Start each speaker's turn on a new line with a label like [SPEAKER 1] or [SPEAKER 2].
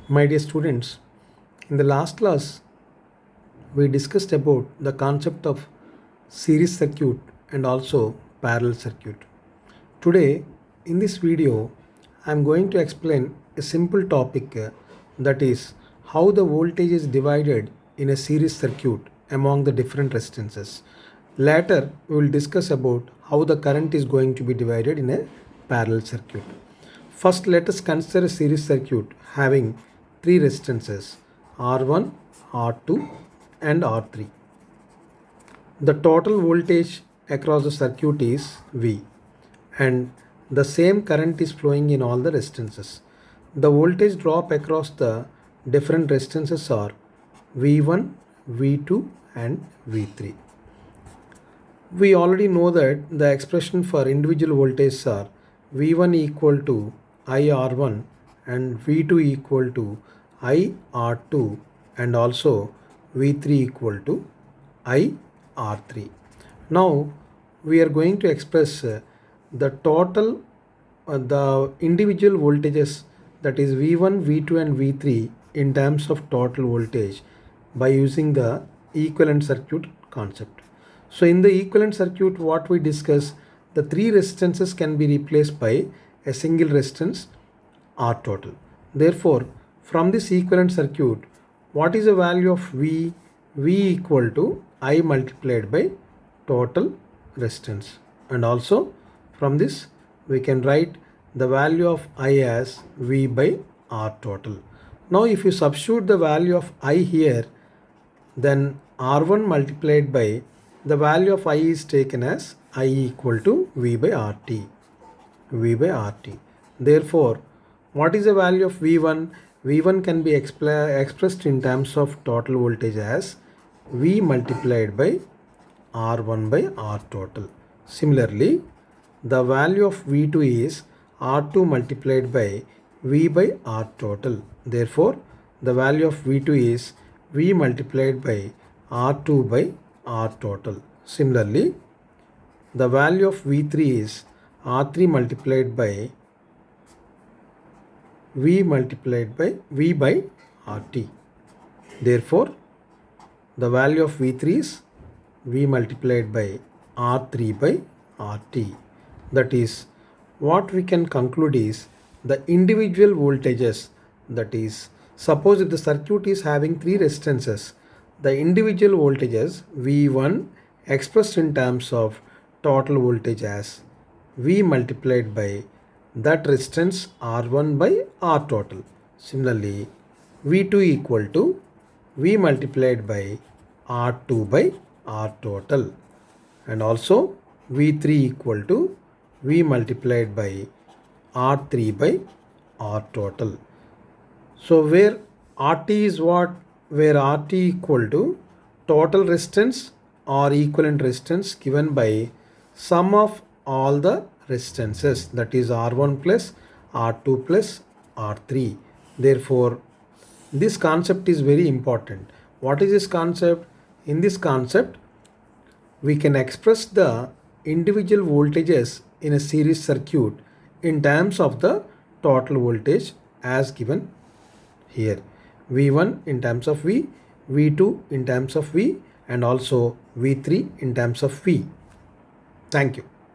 [SPEAKER 1] My dear students, in the last class, we discussed about the concept of series circuit and also parallel circuit. Today, in this video, I am going to explain a simple topic that is how the voltage is divided in a series circuit among the different resistances. Later, we will discuss about how the current is going to be divided in a parallel circuit. First, let us consider a series circuit having three resistances R1, R2 and R3. The total voltage across the circuit is V and the same current is flowing in all the resistances. The voltage drop across the different resistances are V1, V2 and V3. We already know that the expression for individual voltages are V1 equal to IR1 and V2 equal to IR2 and also V3 equal to IR3. Now we are going to express the total the individual voltages, that is V1, V2 and V3 in terms of total voltage by using the equivalent circuit concept. So in the equivalent circuit, what we discuss, the three resistances can be replaced by a single resistance R total. Therefore, from this equivalent circuit, what is the value of V? V equal to I multiplied by total resistance. And also from this we can write the value of I as V by R total. Now if you substitute the value of I here, then R1 multiplied by the value of I is taken as I equal to V by RT. V by RT. Therefore, what is the value of V1? V1 can be expressed in terms of total voltage as V multiplied by R1 by R total. Similarly, the value of V2 is R2 multiplied by V by R total. Therefore, the value of V2 is V multiplied by R2 by R total. Similarly, the value of V3 is R3 multiplied by V multiplied by V by RT. Therefore, the value of V3 is V multiplied by R3 by RT. That is, what we can conclude is the individual voltages, that is, suppose if the circuit is having three resistances, the individual voltages V1 expressed in terms of total voltage as V multiplied by that resistance R1 by R total. Similarly, V2 equal to V multiplied by R2 by R total, and also V3 equal to V multiplied by R3 by R total. So where RT is what? Where RT equal to total resistance or equivalent resistance given by sum of all the resistances, that is R1 plus R2 plus R3. Therefore, this concept is very important. What is this concept? In this concept, we can express the individual voltages in a series circuit in terms of the total voltage as given here. V1 in terms of V, V2 in terms of V and also V3 in terms of V. Thank you.